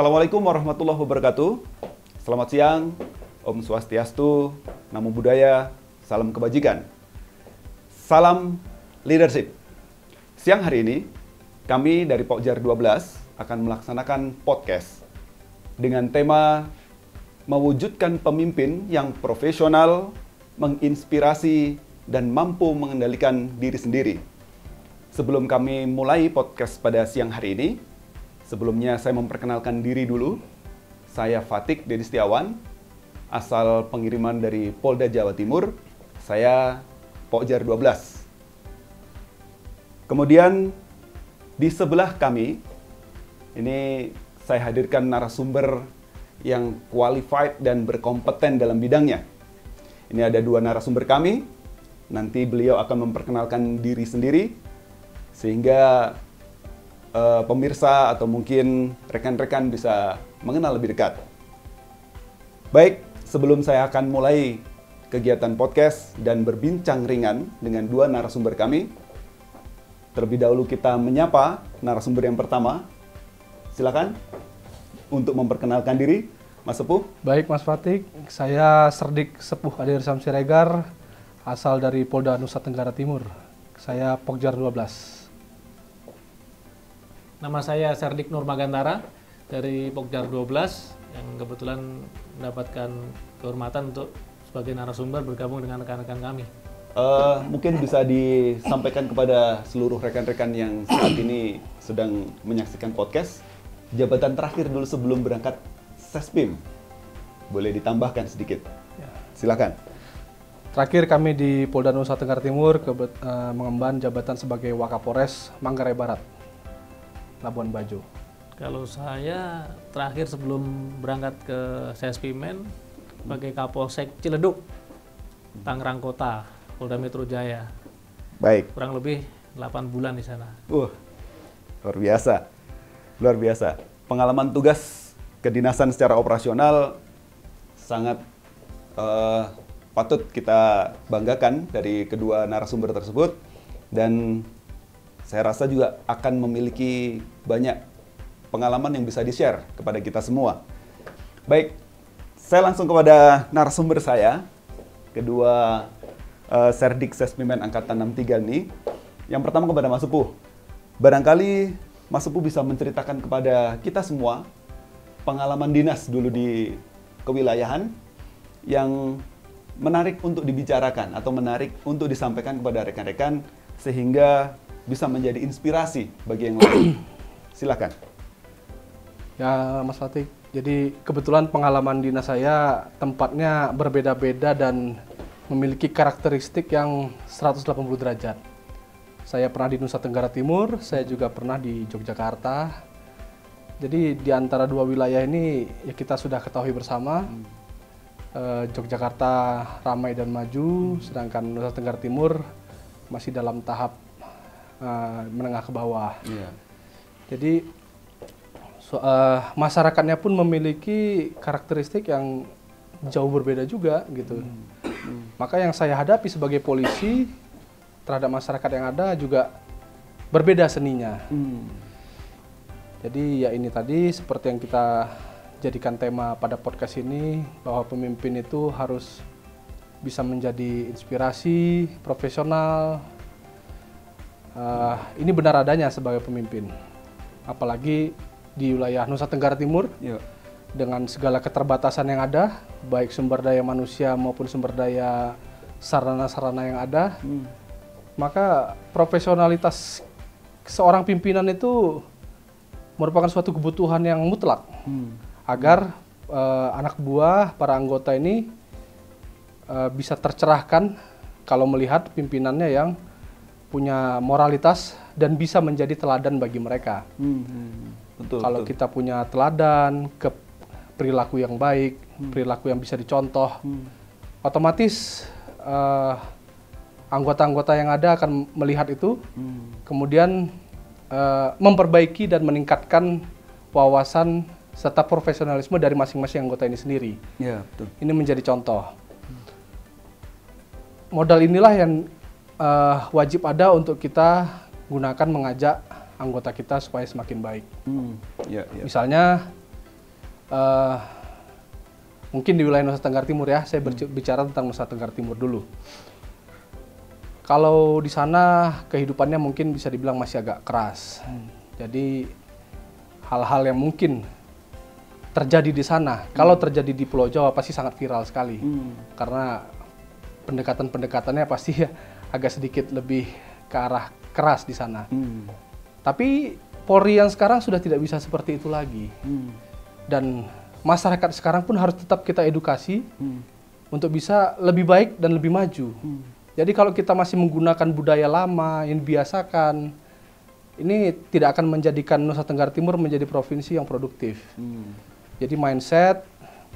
Assalamualaikum warahmatullahi wabarakatuh. Selamat siang, Om Swastiastu, Namo Buddhaya, salam kebajikan. Salam leadership. Siang hari ini, kami dari Pokjar 12 akan melaksanakan podcast dengan tema mewujudkan pemimpin yang profesional, menginspirasi, dan mampu mengendalikan diri sendiri. Sebelum kami mulai podcast pada siang hari ini, sebelumnya saya memperkenalkan diri dulu. Saya Fatik Dedi Setiawan, asal pengiriman dari Polda Jawa Timur. Saya Pokjar 12. Kemudian di sebelah kami, ini saya hadirkan narasumber yang qualified dan berkompeten dalam bidangnya. Ini ada dua narasumber kami. Nanti beliau akan memperkenalkan diri sendiri, sehingga pemirsa atau mungkin rekan-rekan bisa mengenal lebih dekat. Baik, sebelum saya akan mulai kegiatan podcast dan berbincang ringan dengan dua narasumber kami, terlebih dahulu kita menyapa narasumber yang pertama. Silakan untuk memperkenalkan diri, Mas Sepuh. Baik, Mas Fatik. Saya Serdik Sepuh Adir Samsiregar, asal dari Polda Nusa Tenggara Timur. Saya Pokjar 12. Nama saya Serdik Nurmagantara dari Pokjar 12 yang kebetulan mendapatkan kehormatan untuk sebagai narasumber bergabung dengan rekan-rekan kami. Mungkin bisa disampaikan kepada seluruh rekan-rekan yang saat ini sedang menyaksikan podcast, jabatan terakhir dulu sebelum berangkat Sespim. Boleh ditambahkan sedikit? Ya. Silakan. Terakhir kami di Polda Nusa Tenggara Timur mengemban jabatan sebagai Wakapolres Manggarai Barat, Labuan Bajo. Kalau saya terakhir sebelum berangkat ke Sespimen sebagai Kapolsek Ciledug, Tangerang Kota, Polda Metro Jaya. Baik. Kurang lebih 8 bulan di sana. Luar biasa. Luar biasa. Pengalaman tugas kedinasan secara operasional sangat patut kita banggakan dari kedua narasumber tersebut, dan saya rasa juga akan memiliki banyak pengalaman yang bisa di-share kepada kita semua. Baik, saya langsung kepada narasumber saya, kedua Serdik Sespimmen Angkatan 63 ini. Yang pertama kepada Mas Sepuh. Barangkali Mas Sepuh bisa menceritakan kepada kita semua pengalaman dinas dulu di kewilayahan yang menarik untuk dibicarakan atau menarik untuk disampaikan kepada rekan-rekan sehingga bisa menjadi inspirasi bagi yang lain. Silakan. Ya, Mas Fatik. Jadi kebetulan pengalaman dinas saya tempatnya berbeda-beda dan memiliki karakteristik yang 180 derajat. Saya pernah di Nusa Tenggara Timur, saya juga pernah di Yogyakarta. Jadi di antara dua wilayah ini ya kita sudah ketahui bersama. Yogyakarta ramai dan maju, sedangkan Nusa Tenggara Timur masih dalam tahap menengah ke bawah. Yeah. Jadi masyarakatnya pun memiliki karakteristik yang jauh berbeda juga gitu. Maka yang saya hadapi sebagai polisi terhadap masyarakat yang ada juga berbeda seninya. Jadi ya ini tadi seperti yang kita jadikan tema pada podcast ini, bahwa pemimpin itu harus bisa menjadi inspirasi, profesional. Ini benar adanya sebagai pemimpin, apalagi di wilayah Nusa Tenggara Timur. Dengan segala keterbatasan yang ada, baik sumber daya manusia maupun sumber daya sarana-sarana yang ada, maka profesionalitas seorang pimpinan itu merupakan suatu kebutuhan yang mutlak agar anak buah para anggota ini bisa tercerahkan kalau melihat pimpinannya yang punya moralitas dan bisa menjadi teladan bagi mereka. Kalau kita punya teladan, perilaku yang baik, perilaku yang bisa dicontoh, otomatis anggota-anggota yang ada akan melihat itu, kemudian memperbaiki dan meningkatkan wawasan serta profesionalisme dari masing-masing anggota ini sendiri. Ya, betul. Ini menjadi contoh. Modal inilah yang wajib ada untuk kita gunakan mengajak anggota kita supaya semakin baik. Ya. Misalnya eh, mungkin di wilayah Nusa Tenggara Timur ya, saya bicara tentang Nusa Tenggara Timur dulu. Kalau di sana kehidupannya mungkin bisa dibilang masih agak keras. Jadi hal-hal yang mungkin terjadi di sana, kalau terjadi di Pulau Jawa pasti sangat viral sekali. Karena pendekatan-pendekatannya pasti agak sedikit lebih ke arah keras di sana. Tapi Polri yang sekarang sudah tidak bisa seperti itu lagi. Dan masyarakat sekarang pun harus tetap kita edukasi untuk bisa lebih baik dan lebih maju. Jadi kalau kita masih menggunakan budaya lama yang dibiasakan, ini tidak akan menjadikan Nusa Tenggara Timur menjadi provinsi yang produktif. Jadi mindset,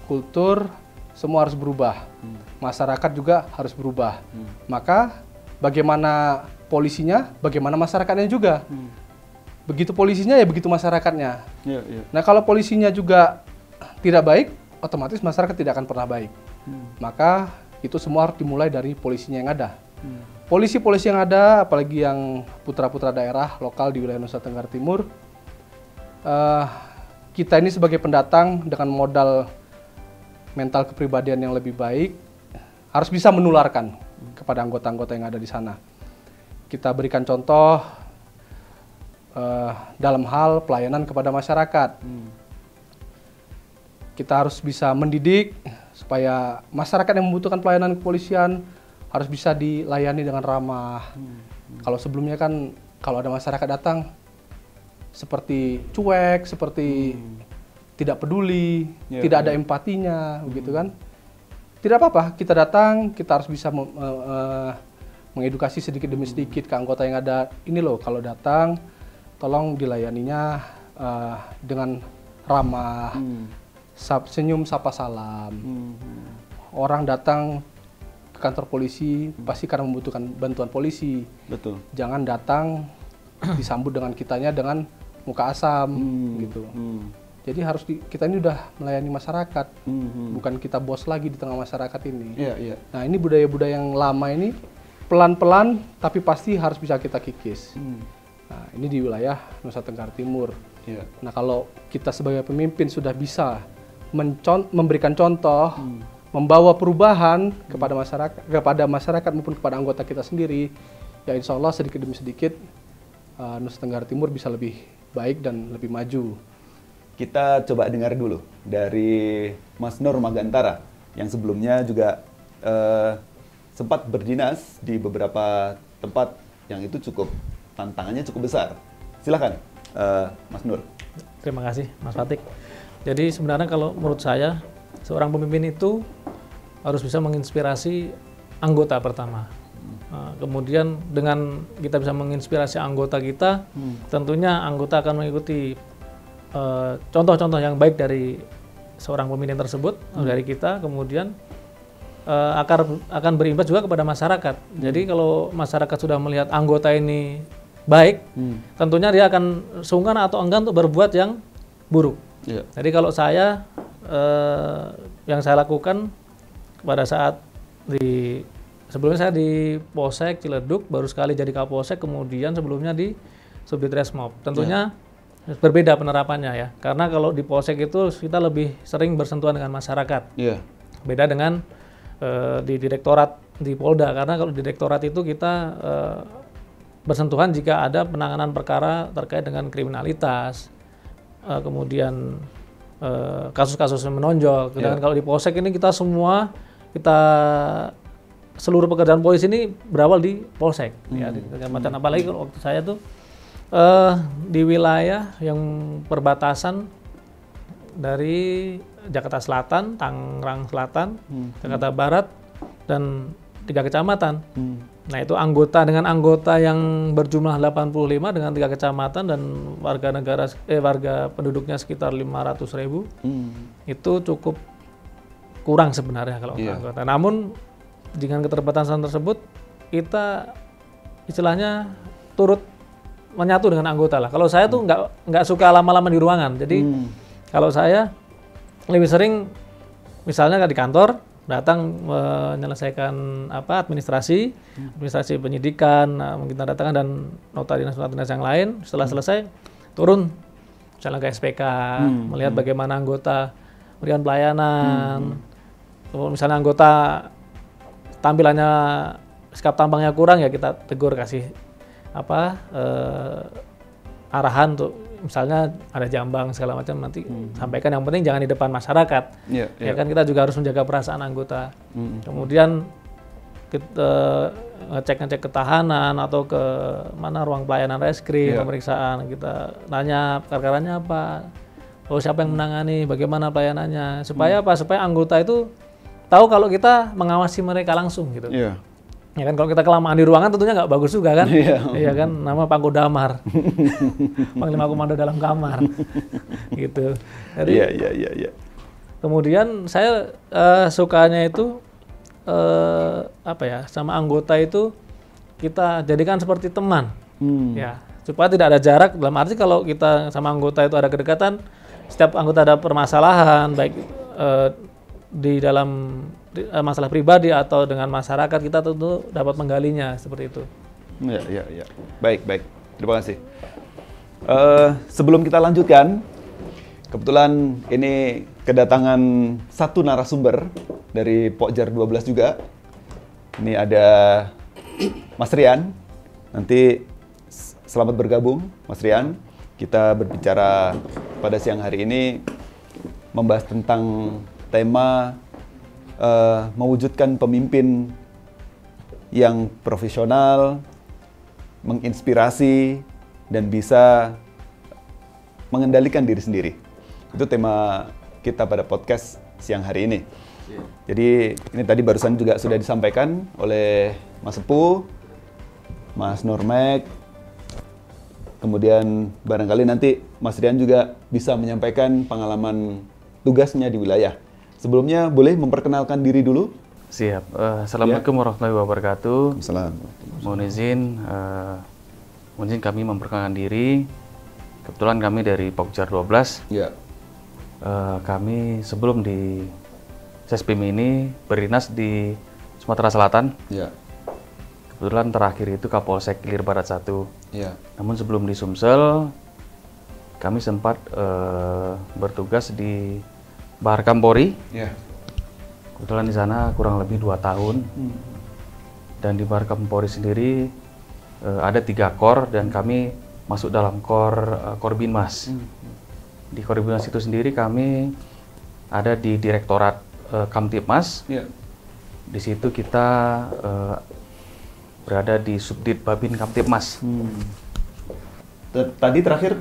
kultur, semua harus berubah. Masyarakat juga harus berubah. Maka bagaimana polisinya, bagaimana masyarakatnya juga. Begitu polisinya ya begitu masyarakatnya. Nah kalau polisinya juga tidak baik, otomatis masyarakat tidak akan pernah baik. Maka itu semua harus dimulai dari polisinya yang ada. Polisi-polisi yang ada, apalagi yang putra-putra daerah lokal di wilayah Nusa Tenggara Timur, kita ini sebagai pendatang dengan modal mental kepribadian yang lebih baik, harus bisa menularkan kepada anggota-anggota yang ada di sana. Kita berikan contoh dalam hal pelayanan kepada masyarakat. Kita harus bisa mendidik supaya masyarakat yang membutuhkan pelayanan kepolisian harus bisa dilayani dengan ramah. Kalau sebelumnya kan kalau ada masyarakat datang seperti cuek, seperti tidak peduli, tidak ada empatinya, begitu kan? Tidak apa-apa, kita datang, kita harus bisa mengedukasi sedikit demi sedikit ke anggota yang ada. Ini loh, kalau datang, tolong dilayaninya dengan ramah, senyum, sapa, salam. Orang datang ke kantor polisi pasti karena membutuhkan bantuan polisi. Betul. Jangan datang disambut dengan kitanya dengan muka asam, gitu. Jadi harus kita ini udah melayani masyarakat, bukan kita bos lagi di tengah masyarakat ini. Nah ini budaya-budaya yang lama ini pelan-pelan tapi pasti harus bisa kita kikis. Nah ini di wilayah Nusa Tenggara Timur. Nah kalau kita sebagai pemimpin sudah bisa memberikan contoh, membawa perubahan kepada masyarakat maupun kepada anggota kita sendiri, ya insya Allah sedikit demi sedikit Nusa Tenggara Timur bisa lebih baik dan lebih maju. Kita coba dengar dulu dari Mas Nur Magantara yang sebelumnya juga sempat berdinas di beberapa tempat yang itu tantangannya cukup besar. Silakan Mas Nur. Terima kasih Mas Fatik. Jadi sebenarnya kalau menurut saya seorang pemimpin itu harus bisa menginspirasi anggota pertama. Kemudian dengan kita bisa menginspirasi anggota kita, tentunya anggota akan mengikuti contoh-contoh yang baik dari seorang pemimpin tersebut, dari kita, kemudian akan berimbas juga kepada masyarakat. Jadi kalau masyarakat sudah melihat anggota ini baik, tentunya dia akan sungkan atau enggan untuk berbuat yang buruk. Jadi kalau saya, yang saya lakukan pada saat sebelumnya saya di Polsek Ciledug, baru sekali jadi Kapolsek, kemudian sebelumnya di Subdit Resmob. Tentunya berbeda penerapannya ya, karena kalau di Polsek itu kita lebih sering bersentuhan dengan masyarakat. Beda dengan di Direktorat di Polda, karena kalau di Direktorat itu kita bersentuhan jika ada penanganan perkara terkait dengan kriminalitas, kemudian kasus-kasus yang menonjol. Sedangkan kalau di Polsek ini seluruh pekerjaan polisi ini berawal di Polsek, ya, di kecamatan. Apalagi kalau waktu saya tuh di wilayah yang perbatasan dari Jakarta Selatan, Tangerang Selatan, Jakarta Barat, dan 3 kecamatan. Nah itu dengan anggota yang berjumlah 85 dengan 3 kecamatan dan warga penduduknya sekitar 500.000, itu cukup kurang sebenarnya kalau anggota. Namun dengan keterbatasan tersebut kita istilahnya turut menyatu dengan anggota lah. Kalau saya tuh nggak suka lama-lama di ruangan. Jadi kalau saya lebih sering misalnya di kantor datang menyelesaikan administrasi penyidikan, mungkin tanda tangan dan nota dinas yang lain. Setelah selesai turun misalnya ke SPK, melihat bagaimana anggota memberikan pelayanan. Kalau misalnya anggota tampilannya sikap tampangnya kurang, ya kita tegur, kasih arahan untuk misalnya ada jambang segala macam, nanti sampaikan, yang penting jangan di depan masyarakat. Ya kan, kita juga harus menjaga perasaan anggota. Kemudian kita ngecek ketahanan atau ke mana ruang pelayanan reskrim, pemeriksaan, kita nanya perkaranya apa, siapa yang menangani, bagaimana pelayanannya, supaya supaya anggota itu tahu kalau kita mengawasi mereka langsung gitu. Ya kan, kalau kita kelamaan di ruangan tentunya nggak bagus juga kan. Iya kan, nama Pangkodamar. Panglima Komando dalam kamar. Gitu. Jadi kemudian saya sukanya itu sama anggota itu kita jadikan seperti teman. Ya, supaya tidak ada jarak, dalam arti kalau kita sama anggota itu ada kedekatan, setiap anggota ada permasalahan baik di dalam masalah pribadi atau dengan masyarakat, kita tentu dapat menggalinya seperti itu. Ya. Baik. Terima kasih. Sebelum kita lanjutkan, kebetulan ini kedatangan satu narasumber dari Pokjar 12 juga. Ini ada Mas Rian. Nanti selamat bergabung, Mas Rian. Kita berbicara pada siang hari ini membahas tentang tema mewujudkan pemimpin yang profesional, menginspirasi, dan bisa mengendalikan diri sendiri. Itu tema kita pada podcast siang hari ini. Jadi ini tadi barusan juga sudah disampaikan oleh Mas Sepuh, Mas Normek, kemudian barangkali nanti Mas Rian juga bisa menyampaikan pengalaman tugasnya di wilayah. Sebelumnya boleh memperkenalkan diri dulu? Siap. Assalamualaikum warahmatullahi wabarakatuh. Assalamualaikum. Mohon izin kami memperkenalkan diri. Kebetulan kami dari Pokjar 12. Ya. Kami sebelum di Sespim ini berdinas di Sumatera Selatan. Ya. Kebetulan terakhir itu Kapolsek Ilir Barat 1. Ya. Namun sebelum di Sumsel, kami sempat bertugas di Baharkam Polri. Ya. Kebetulan di sana kurang lebih 2 tahun. Dan di Baharkam Polri sendiri ada 3 kor dan kami masuk dalam kor Binmas. Di kor Binmas itu sendiri kami ada di Direktorat Kamtipmas. Ya. Di situ kita berada di Subdit Babin Kamtipmas. Tadi terakhir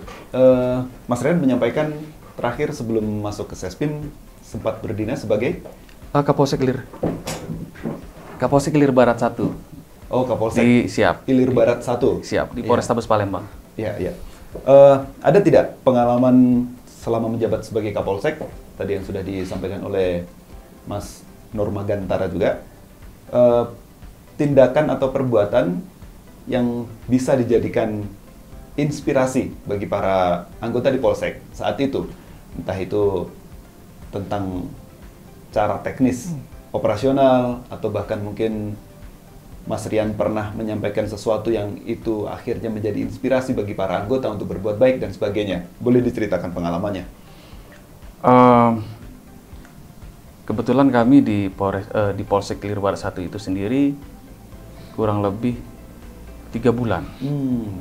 Mas Rian menyampaikan terakhir sebelum masuk ke Sespim sempat berdinas sebagai Kapolsek Ilir Barat 1. Oh, Kapolsek Siap. Ilir Barat 1. Siap, di Polrestabes Palembang. Iya. Ada tidak pengalaman selama menjabat sebagai Kapolsek, tadi yang sudah disampaikan oleh Mas Nurmagantara juga, tindakan atau perbuatan yang bisa dijadikan inspirasi bagi para anggota di Polsek saat itu? Entah itu tentang cara teknis operasional, atau bahkan mungkin Mas Rian pernah menyampaikan sesuatu yang itu akhirnya menjadi inspirasi bagi para anggota untuk berbuat baik dan sebagainya. Boleh diceritakan pengalamannya? Kebetulan kami di Polsek Ilir Barat 1 itu sendiri kurang lebih 3 bulan.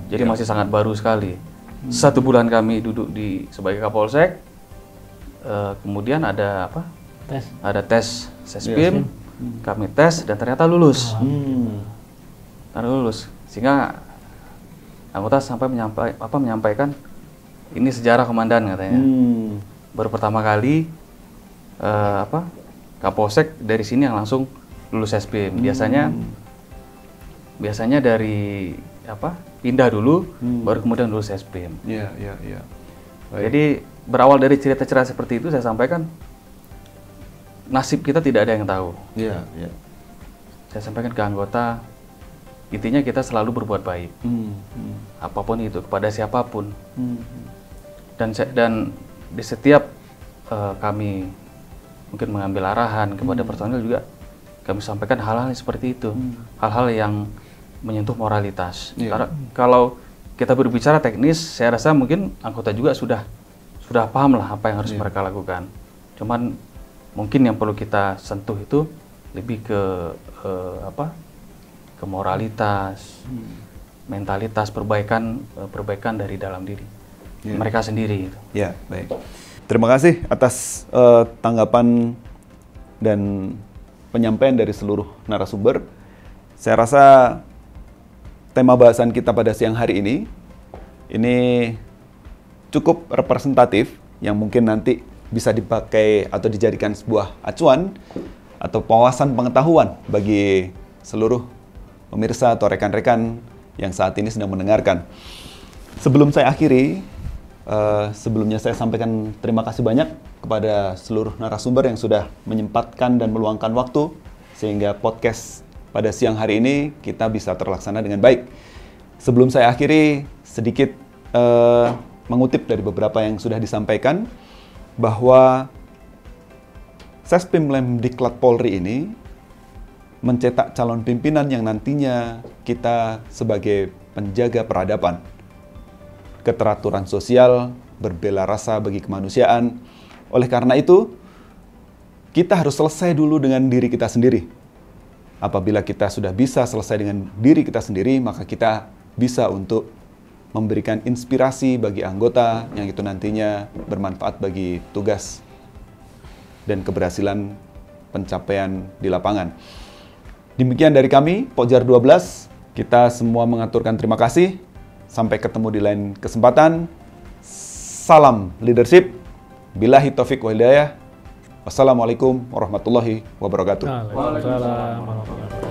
Jadi masih sangat baru sekali. 1 bulan kami duduk sebagai Kapolsek. Kemudian ada apa? Ada tes Sespim. Kami tes dan ternyata lulus. Lulus. Sehingga anggota sampai menyampaikan ini sejarah komandan katanya. Baru pertama kali Kapolsek dari sini yang langsung lulus Sespim. Biasanya dari pindah dulu baru kemudian lulus Sespim. Iya. Jadi berawal dari cerita-cerita seperti itu saya sampaikan, nasib kita tidak ada yang tahu. Iya. Saya sampaikan ke anggota, intinya kita selalu berbuat baik. Apapun itu, kepada siapapun. Dan di setiap kami mungkin mengambil arahan kepada personil juga, kami sampaikan hal-hal seperti itu. Hal-hal yang menyentuh moralitas. Karena kalau kita berbicara teknis, saya rasa mungkin anggota juga sudah paham lah apa yang harus mereka lakukan. Cuman mungkin yang perlu kita sentuh itu lebih ke ke moralitas, mentalitas, perbaikan dari dalam diri mereka sendiri. Ya, baik. Terima kasih atas tanggapan dan penyampaian dari seluruh narasumber. Saya rasa tema bahasan kita pada siang hari ini cukup representatif, yang mungkin nanti bisa dipakai atau dijadikan sebuah acuan atau wawasan pengetahuan bagi seluruh pemirsa atau rekan-rekan yang saat ini sedang mendengarkan. Sebelum saya akhiri, sebelumnya saya sampaikan terima kasih banyak kepada seluruh narasumber yang sudah menyempatkan dan meluangkan waktu sehingga podcast pada siang hari ini kita bisa terlaksana dengan baik. Sebelum saya akhiri, sedikit mengutip dari beberapa yang sudah disampaikan, bahwa Sespimlemdiklat Polri ini mencetak calon pimpinan yang nantinya kita sebagai penjaga peradaban, keteraturan sosial, berbela rasa bagi kemanusiaan. Oleh karena itu, kita harus selesai dulu dengan diri kita sendiri. Apabila kita sudah bisa selesai dengan diri kita sendiri, maka kita bisa untuk memberikan inspirasi bagi anggota yang itu nantinya bermanfaat bagi tugas dan keberhasilan pencapaian di lapangan. Demikian dari kami, Pokjar 12. Kita semua mengaturkan terima kasih. Sampai ketemu di lain kesempatan. Salam leadership. Billahi taufiq wal hidayah. Wassalamualaikum warahmatullahi wabarakatuh. Waalaikumsalam warahmatullahi wabarakatuh.